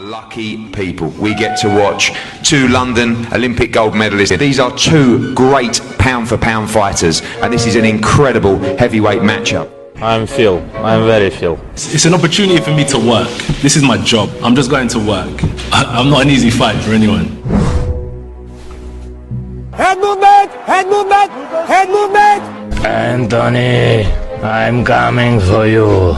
lucky people. We get to watch two London Olympic gold medalists. These are two great pound-for-pound fighters, and this is an incredible heavyweight matchup. I'm very Phil. It's an opportunity for me to work. This is my job. I'm just going to work. I'm not an easy fight for anyone. Head movement! Head movement! Head movement! Anthony, I'm coming for you.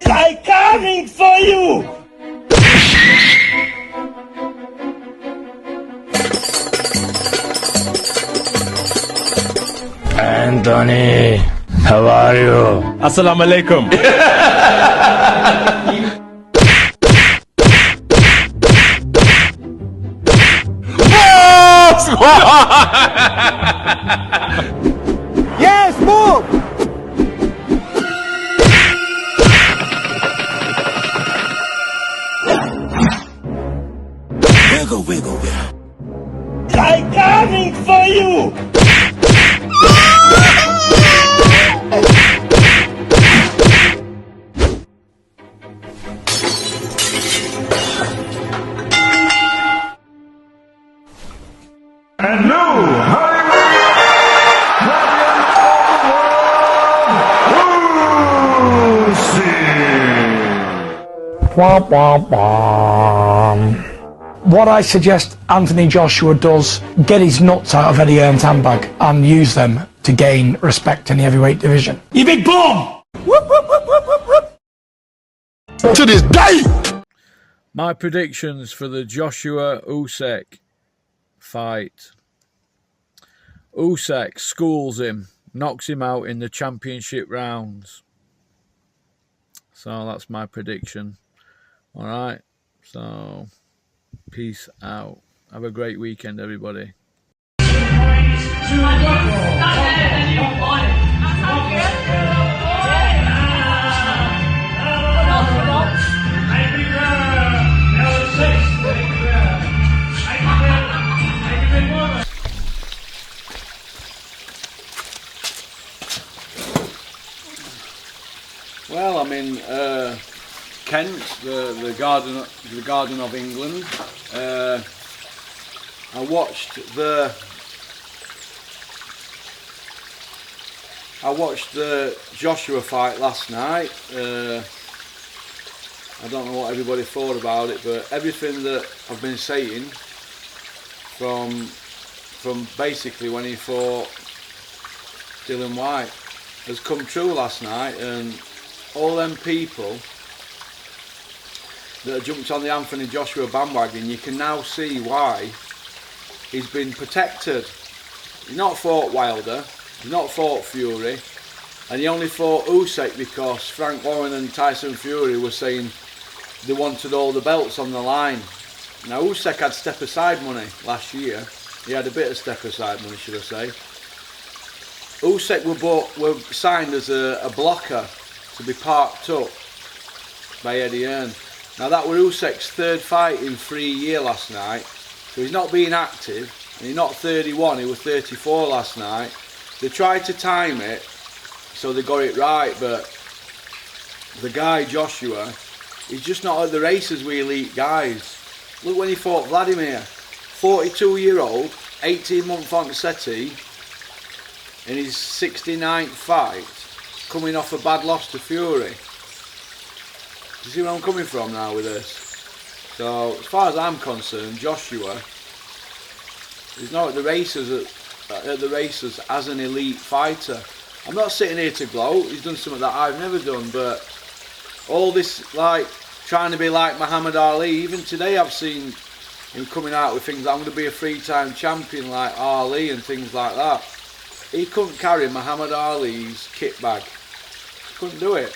I'm coming for you! Anthony, how are you? Assalamu alaikum. Yes, move! Wiggle, wiggle, wiggle. I'm coming for you! And now, What I suggest Anthony Joshua does, get his nuts out of Eddie Hearn's handbag and use them to gain respect in the heavyweight division. You big bomb! Whoop, whoop, whoop, whoop, whoop, whoop. to this day. My predictions for the Joshua Usyk fight. Usyk schools him, knocks him out in the championship rounds. So that's my prediction. Alright, so peace out. Have a great weekend, everybody. Well, I'm in Kent, the Garden of England. I watched the Joshua fight last night. I don't know what everybody thought about it, but everything that I've been saying from basically when he fought Dylan White has come true last night, and all them people that have jumped on the Anthony Joshua bandwagon, you can now see why he's been protected. He's not fought Wilder, he's not fought Fury, and he only fought Usyk because Frank Warren and Tyson Fury were saying they wanted all the belts on the line. Now Usyk had step aside money last year. He had a bit of step aside money, should I say. Usyk were signed as a blocker to be parked up by Eddie Hearn. Now that was Usyk's third fight in 3 years last night, so he's not being active, and he's not 31, he was 34 last night. They tried to time it so they got it right, but the guy Joshua, he's just not at the races with elite guys. Look when he fought Vladimir, 42-year-old, 18-month on settee, in his 69th fight, coming off a bad loss to Fury. Do you see where I'm coming from now with this? So as far as I'm concerned, Joshua is not at the races as an elite fighter. I'm not sitting here to gloat. He's done something that I've never done, but all this like trying to be like Muhammad Ali. Even today I've seen him coming out with things like, I'm going to be a 3-time champion like Ali and things like that. He couldn't carry Muhammad Ali's kit bag. Couldn't do it.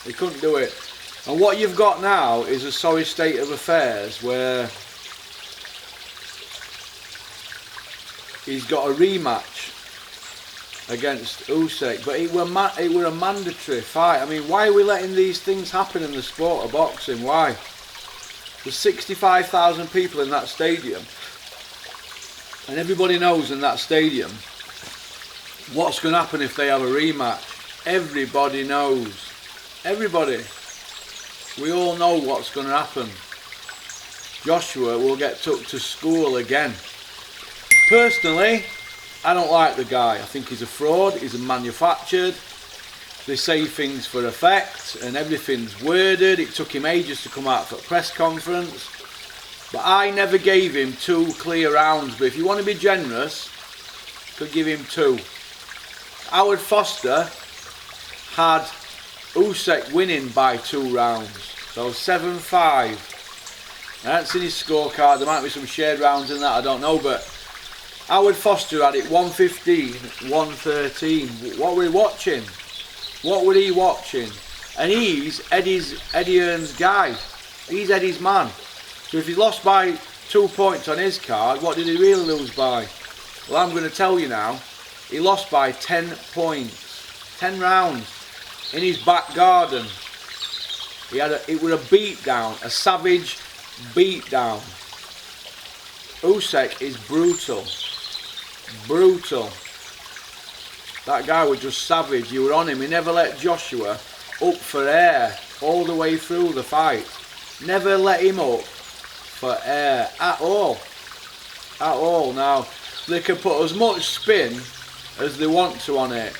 He couldn't do it. And what you've got now is a sorry state of affairs where he's got a rematch against Usyk, but it were a mandatory fight. I mean, why are we letting these things happen in the sport of boxing? Why? There's 65,000 people in that stadium, and everybody knows in that stadium what's going to happen if they have a rematch. everybody knows. Everybody. We all know what's going to happen. Joshua will get took to school again. Personally, I don't like the guy. I think he's a fraud. He's a manufactured. They say things for effect and everything's worded. It took him ages to come out for a press conference. But I never gave him 2 clear rounds. But if you want to be generous, could give him 2. Howard Foster had Usyk winning by 2 rounds. So 7-5. I haven't seen his scorecard. There might be some shared rounds in that, I don't know. But Howard Foster had it 115, 113. What were we watching? What were he watching? And he's Eddie Hearn's guy. He's Eddie's man. So if he lost by 2 points on his card, what did he really lose by? Well, I'm going to tell you now. He lost by 10 points. 10 rounds. In his back garden. It was a beatdown. A savage beatdown. Usyk is brutal. Brutal. That guy was just savage. You were on him. He never let Joshua up for air all the way through the fight. Never let him up for air at all. At all. Now, they can put as much spin as they want to on it.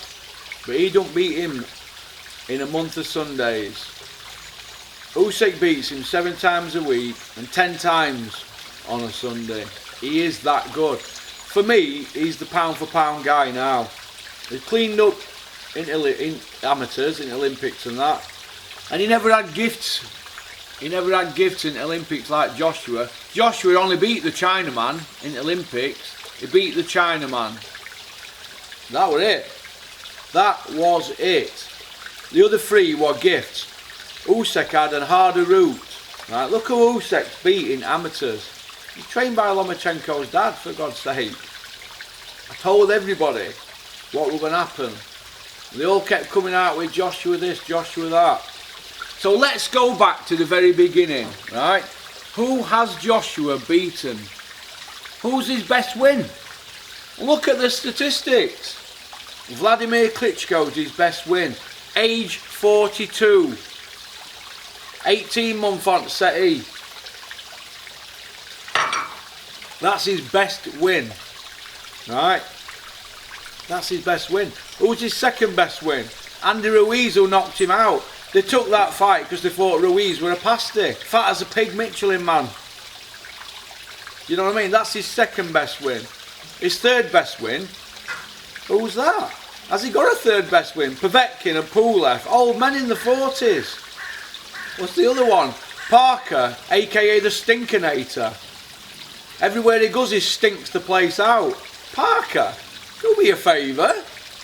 But he don't beat him in a month of Sundays. Usyk beats him 7 times a week and 10 times on a Sunday. He is that good. For me, he's the pound for pound guy now. He's cleaned up in amateurs, in Olympics and that. And he never had gifts. He never had gifts in Olympics like Joshua. Joshua only beat the Chinaman in Olympics. He beat the Chinaman. That was it. That was it. The other 3 were gifts. Usyk had a harder route. Right, look who Usyk's beating amateurs. He's trained by Lomachenko's dad, for God's sake. I told everybody what was going to happen. They all kept coming out with Joshua this, Joshua that. So let's go back to the very beginning, right? Who has Joshua beaten? Who's his best win? Look at the statistics. Vladimir Klitschko's his best win. Age 42. 18-month on settee. That's his best win. Right? That's his best win. Who's his second best win? Andy Ruiz, who knocked him out. They took that fight because they thought Ruiz were a pasty. Fat as a pig Michelin man. You know what I mean? That's his second best win. His third best win. Who's that? Has he got a third best win? Povetkin and Pulev. Old men in the 40s. What's the other one? Parker, aka the Stinkinator. Everywhere he goes, he stinks the place out. Parker, do me a favour.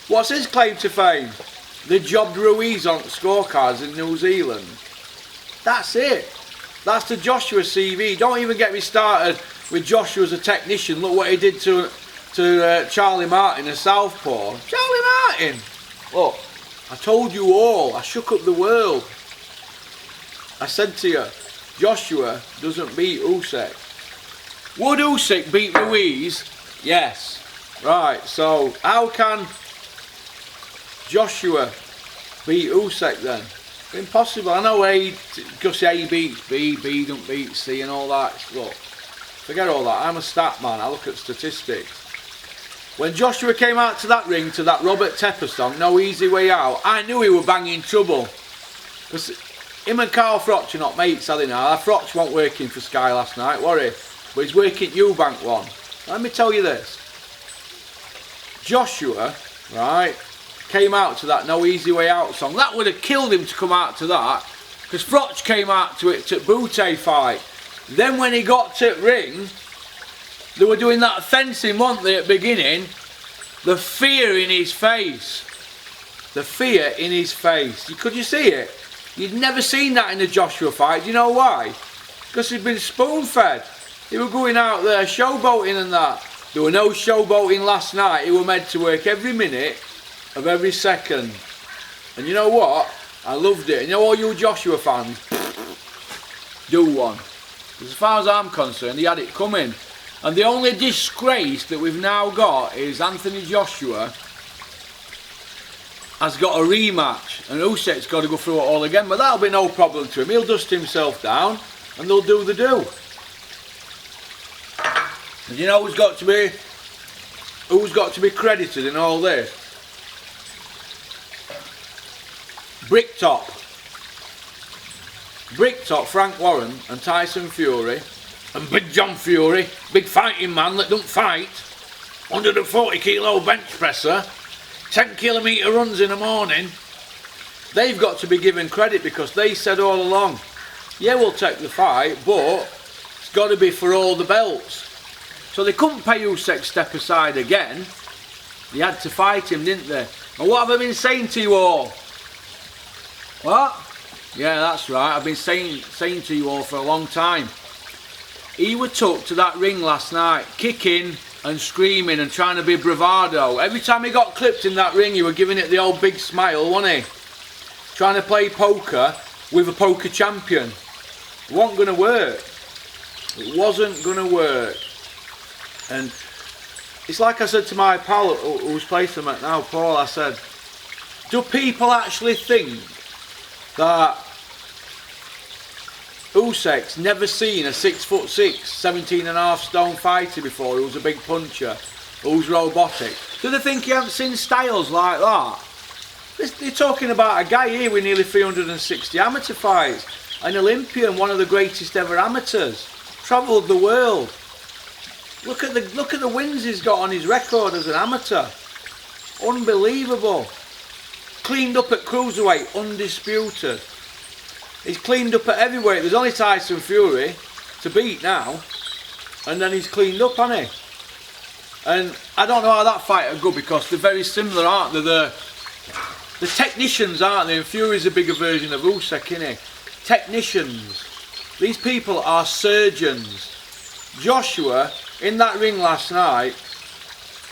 What's his claim to fame? They jobbed Ruiz on scorecards in New Zealand. That's it. That's the Joshua CV. Don't even get me started with Joshua as a technician. Look what he did to Charlie Martin, a southpaw. Charlie Martin! Look, I told you all. I shook up the world. I said to you, Joshua doesn't beat Usyk. Would Usyk beat Ruiz? Yes. Right, so how can Joshua beat Usyk then? Impossible. I know because A beats B, B don't beat C and all that. Look, forget all that. I'm a stat man. I look at statistics. When Joshua came out to that ring, to that Robert Tepper song, No Easy Way Out, I knew he were banging trouble. Because him and Carl Froch are not mates, are they now? Froch wasn't working for Sky last night, were he? But he's working at Eubank one. Let me tell you this. Joshua, right, came out to that No Easy Way Out song. That would have killed him to come out to that. Because Froch came out to it to Butte fight. Then when he got to ring, they were doing that fencing, weren't they, at the beginning? The fear in his face. The fear in his face. Could you see it? You'd never seen that in the Joshua fight. Do you know why? Because he'd been spoon-fed. He were going out there showboating and that. There were no showboating last night. He were meant to work every minute of every second. And you know what? I loved it. And you know all you Joshua fans? Do one. As far as I'm concerned, he had it coming. And the only disgrace that we've now got is Anthony Joshua has got a rematch, and Usyk's got to go through it all again, but that'll be no problem to him. He'll dust himself down, and they'll do the do. And you know who's got to be credited in all this? Bricktop, Frank Warren and Tyson Fury and Big John Fury, big fighting man that don't fight, 140 kilo bench presser, 10 kilometre runs in the morning. They've got to be given credit because they said all along, yeah, we'll take the fight, but it's got to be for all the belts. So they couldn't pay Usyk step aside again. They had to fight him, didn't they? And what have I been saying to you all? What? Yeah, that's right. I've been saying to you all for a long time. He was took to that ring last night, kicking and screaming and trying to be bravado. Every time he got clipped in that ring, he was giving it the old big smile, wasn't he? Trying to play poker with a poker champion. It wasn't going to work. It wasn't going to work. And it's like I said to my pal who's placing them at now, Paul, I said, do people actually think that Usyk's never seen a 6'6", 17.5 stone fighter before who's a big puncher, who's robotic? Do they think he hasn't seen styles like that? They're talking about a guy here with nearly 360 amateur fights, an Olympian, one of the greatest ever amateurs, travelled the world. Look at the wins he's got on his record as an amateur. Unbelievable. Cleaned up at cruiserweight, undisputed. He's cleaned up at heavyweight. There's only Tyson Fury to beat now, and then he's cleaned up, hasn't he? And I don't know how that fight will go because they're very similar, aren't they? The technicians, aren't they? And Fury's a bigger version of Usyk, isn't he? Technicians. These people are surgeons. Joshua, in that ring last night,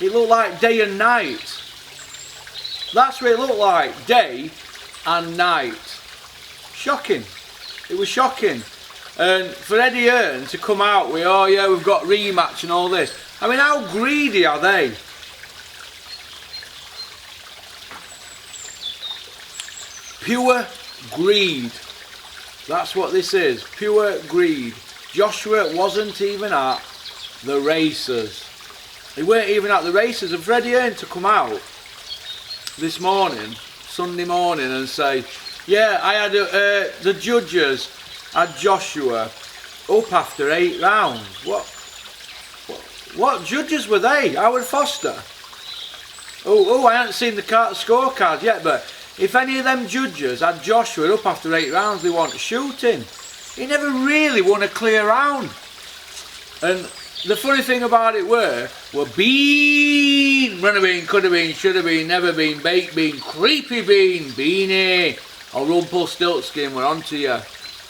it looked like day and night. That's what it looked like, day and night. Shocking. It was shocking. And for Eddie Hearn to come out with, oh yeah, we've got rematch and all this. I mean, how greedy are they? Pure greed. That's what this is. Pure greed. Joshua wasn't even at the races. He weren't even at the races. And for Eddie Hearn to come out this morning, Sunday morning, and say, yeah, I had the judges had Joshua up after 8 rounds. What judges were they? Howard Foster? Oh, I haven't seen the scorecards yet, but if any of them judges had Joshua up after 8 rounds, they weren't shooting. He never really won a clear round. And the funny thing about it were bean, run have been, could have been, should have been, never been, baked bean, creepy bean, beanie, or Rumpelstiltskin, we're on to you.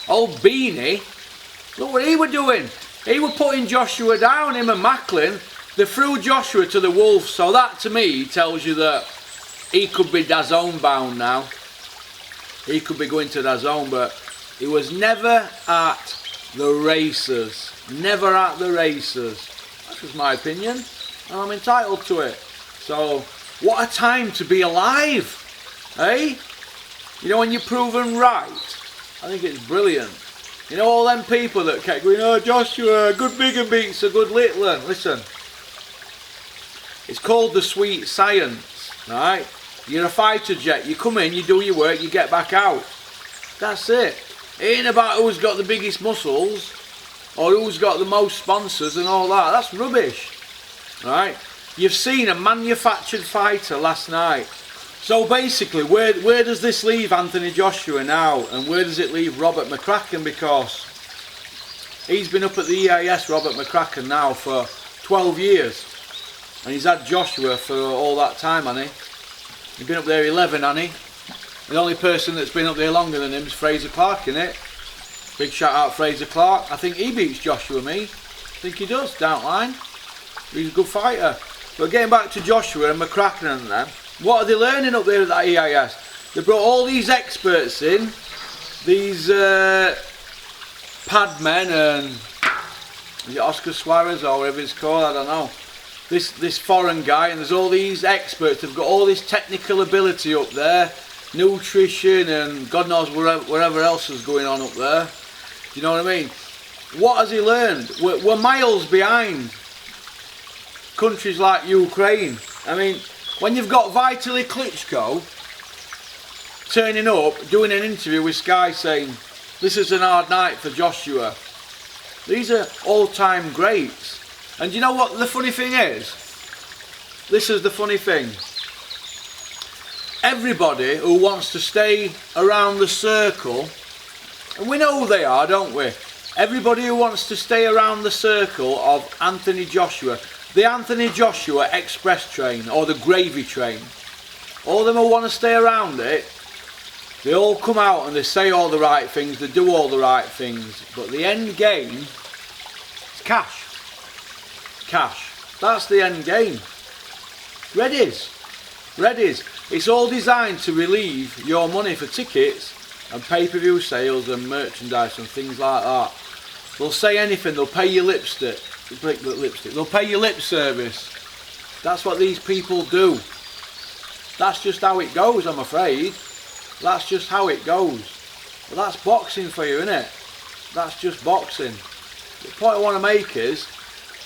Old Beanie, look what he were doing. He were putting Joshua down, him and Macklin. They threw Joshua to the wolves, so that to me tells you that he could be DAZN bound now. He could be going to DAZN, but he was never at the races. Never at the races. That's just my opinion, and I'm entitled to it. So, what a time to be alive, eh? You know, when you're proven right, I think it's brilliant. You know, all them people that kept going, oh, Joshua, good big and beats a good little one. Listen, it's called the sweet science, right? You're a fighter jet, you come in, you do your work, you get back out. That's it. It ain't about who's got the biggest muscles or who's got the most sponsors and all that. That's rubbish, right? You've seen a manufactured fighter last night. So basically, where does this leave Anthony Joshua now, and where does it leave Robert McCracken? Because he's been up at the EAS, Robert McCracken, now for 12 years, and he's had Joshua for all that time, hasn't he? He's been up there 11, hasn't he? The only person that's been up there longer than him is Fraser Clark, innit? Big shout out Fraser Clark. I think he beats Joshua, me. I think he does, don't line. He's a good fighter. But getting back to Joshua and McCracken and them, what are they learning up there at that EIS? They brought all these experts in, these pad men, and is it Oscar Suarez or whatever it's called, I don't know. this foreign guy, and there's all these experts who've got all this technical ability up there, nutrition and God knows whatever else is going on up there. You know what I mean? What has he learned? We're miles behind countries like Ukraine. I mean, when you've got Vitaly Klitschko turning up, doing an interview with Sky saying, this is an hard night for Joshua. These are all-time greats. And you know what the funny thing is? This is the funny thing. Everybody who wants to stay around the circle, and we know who they are, don't we? Everybody who wants to stay around the circle of Anthony Joshua, the Anthony Joshua express train or the gravy train, all of them who want to stay around it, they all come out and they say all the right things, they do all the right things, but the end game is cash. Cash. That's the end game. Reddies. It's all designed to relieve your money for tickets and pay-per-view sales and merchandise and things like that. They'll say anything, they'll pay you lipstick. They'll pay you lip service. That's what these people do. That's just how it goes, I'm afraid. That's just how it goes. Well, that's boxing for you, isn't it? That's just boxing. The point I want to make is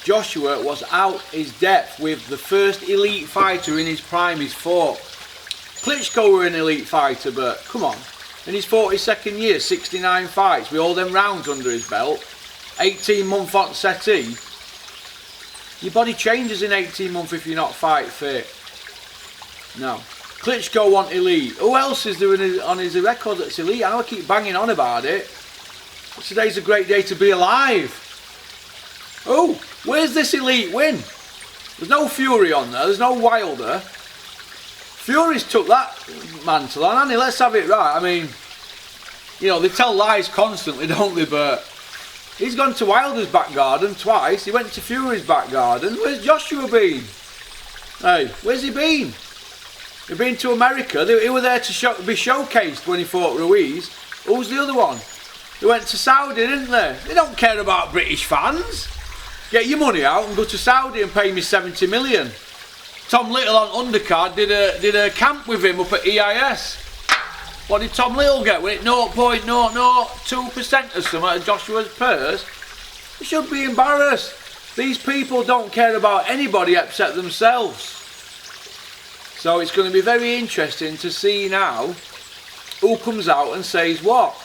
Joshua was out his depth with the first elite fighter in his prime he's fought. Klitschko were an elite fighter, but come on. In his 42nd year, 69 fights with all them rounds under his belt, 18-month on settee. Your body changes in 18 months if you're not fight fit. No. Klitschko want elite. Who else is there on his record that's elite? I know I keep banging on about it. But today's a great day to be alive. Oh, where's this elite win? There's no Fury on there. There's no Wilder. Fury's took that mantle on, hasn't he? Let's have it right. I mean, you know, they tell lies constantly, don't they? But he's gone to Wilder's back garden twice. He went to Fury's back garden. Where's Joshua been? Hey, where's he been? He'd been to America. They were there to be showcased when he fought Ruiz. Who's the other one? They went to Saudi, didn't they? They don't care about British fans. Get your money out and go to Saudi and pay me 70 million. Tom Little on undercard did a camp with him up at EIS. What did Tom Little get? Was it 0.002% or something of Joshua's purse? He should be embarrassed. These people don't care about anybody except themselves. So it's going to be very interesting to see now who comes out and says what.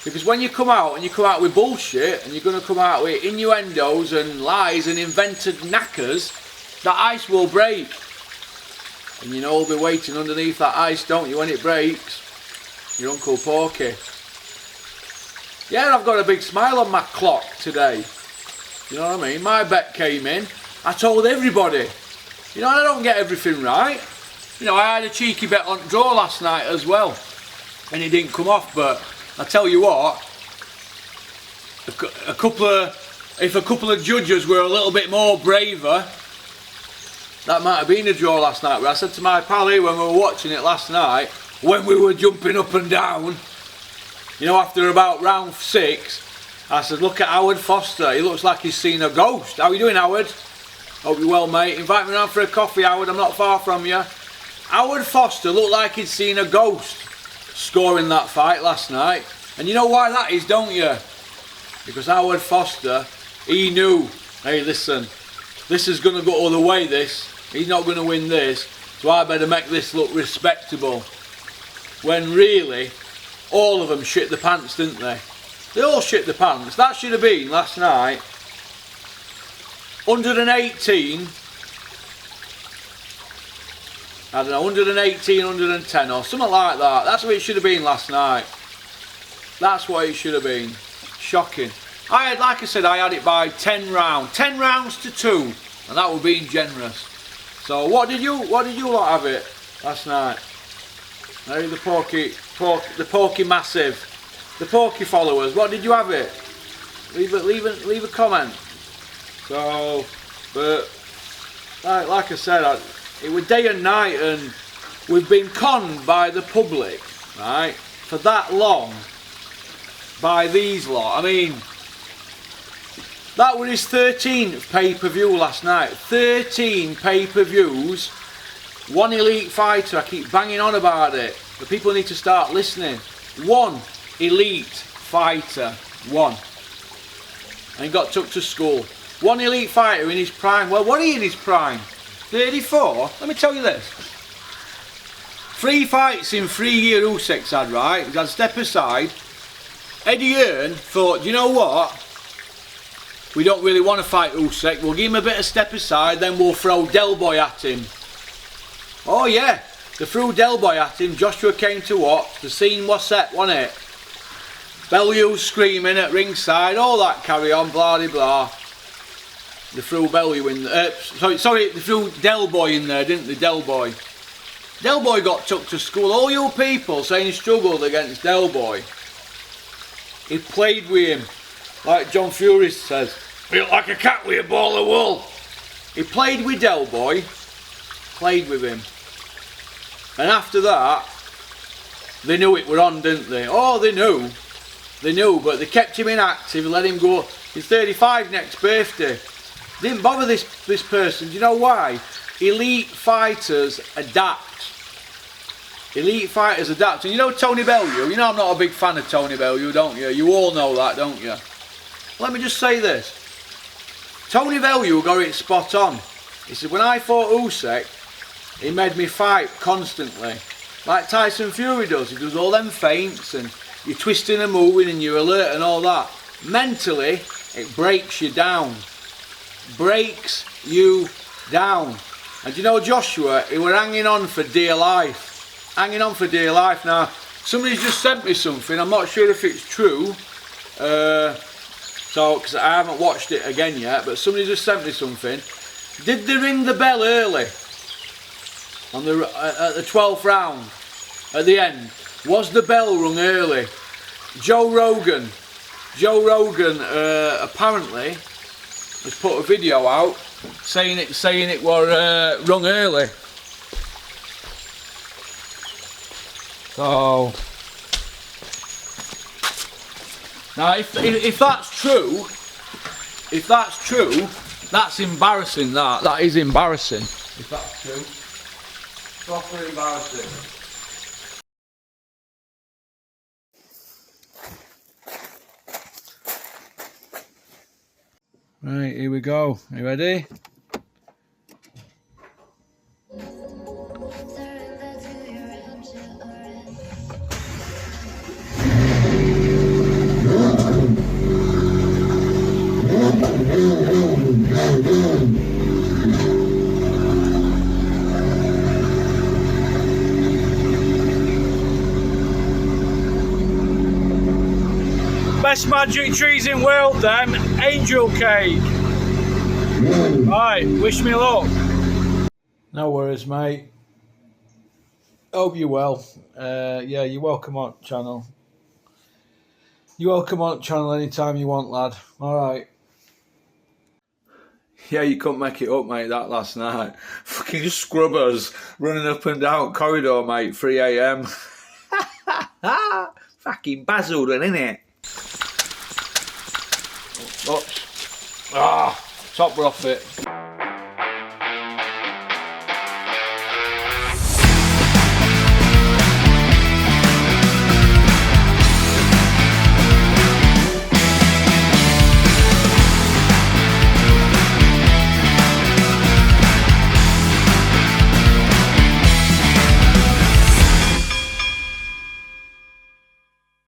Because when you come out and you come out with bullshit and you're going to come out with innuendos and lies and invented knackers, that ice will break. And you know we'll be waiting underneath that ice, don't you, when it breaks? Your Uncle Porky. Yeah, I've got a big smile on my clock today. You know what I mean? My bet came in. I told everybody. You know, I don't get everything right. You know, I had a cheeky bet on draw last night as well. And it didn't come off, but I tell you what, if a couple of judges were a little bit more braver, that might have been a draw last night. But I said to my pally when we were watching it last night, when we were jumping up and down, you know, after about round 6, I said, look at Howard Foster. He looks like he's seen a ghost. How are you doing, Howard? Hope you're well, mate. Invite me round for a coffee, Howard. I'm not far from you. Howard Foster looked like he'd seen a ghost scoring that fight last night. And you know why that is, don't you? Because Howard Foster, he knew, hey, listen, this is going to go all the way, this. He's not going to win this, so I better make this look respectable. When really, all of them shit the pants, didn't they? They all shit the pants. That should have been, last night, 118, I don't know, 118, 110 or something like that. That's what it should have been last night. That's what it should have been. Shocking. Like I said, I had it by 10 rounds. 10 rounds to 2. And that would be generous. So what did you lot have it last night? Hey, the Porky Massive. The Porky followers, what did you have it? Leave a comment. So, but like I said, it was day and night, and we've been conned by the public, right, for that long, by these lot. I mean, That was his 13th pay-per-view last night. 13 pay-per-views. One elite fighter. I keep banging on about it. The people need to start listening. One elite fighter. One. And he got took to school. One elite fighter in his prime. Well, what are he in his prime? 34? Let me tell you this. 3 fights in 3 years Usyk's had, right? He's had step aside. Eddie Hearn thought, you know what? We don't really want to fight Usyk. We'll give him a bit of step aside, then we'll throw Del Boy at him. Oh yeah, they threw Del Boy at him. Joshua came to watch. The scene was set, wasn't it? Bellew screaming at ringside, all that carry on, blah de blah. They threw Bellew in there. Sorry, they threw Del Boy in there, didn't they? Del Boy. Del Boy got took to school. All you people saying he struggled against Del Boy. He played with him. Like John Fury says, built like a cat with a ball of wool. He played with Del Boy, played with him. And after that, they knew it were on, didn't they? Oh, they knew. They knew, but they kept him inactive, let him go. He's 35 next birthday. Didn't bother this person. Do you know why? Elite fighters adapt. Elite fighters adapt. And you know Tony Bellew? You know I'm not a big fan of Tony Bellew, don't you? You all know that, don't you? Let me just say this. Tony Bellew got it spot on. He said, when I fought Usyk, he made me fight constantly. Like Tyson Fury does. He does all them feints and you're twisting and moving and you're alert and all that. Mentally, it breaks you down. Breaks you down. And you know Joshua, he were hanging on for dear life. Hanging on for dear life. Now, somebody's just sent me something. I'm not sure if it's true. Because I haven't watched it again yet, but somebody just sent me something. Did they ring the bell early? At the 12th round? At the end? Was the bell rung early? Joe Rogan apparently has put a video out saying it were rung early. So now if that's true, that's embarrassing. That is embarrassing. If that's true, proper embarrassing. Right, here we go. Are you ready? Best magic trees in world then, angel cake. Right, wish me luck. No worries mate. Hope you're well. Yeah, you're welcome on channel. You're welcome on channel anytime you want, lad. Alright. Yeah, you couldn't make it up, mate, that last night. Fucking scrubbers running up and down corridor, mate, 3 AM. Fucking Basildon, innit? Oh, top profit.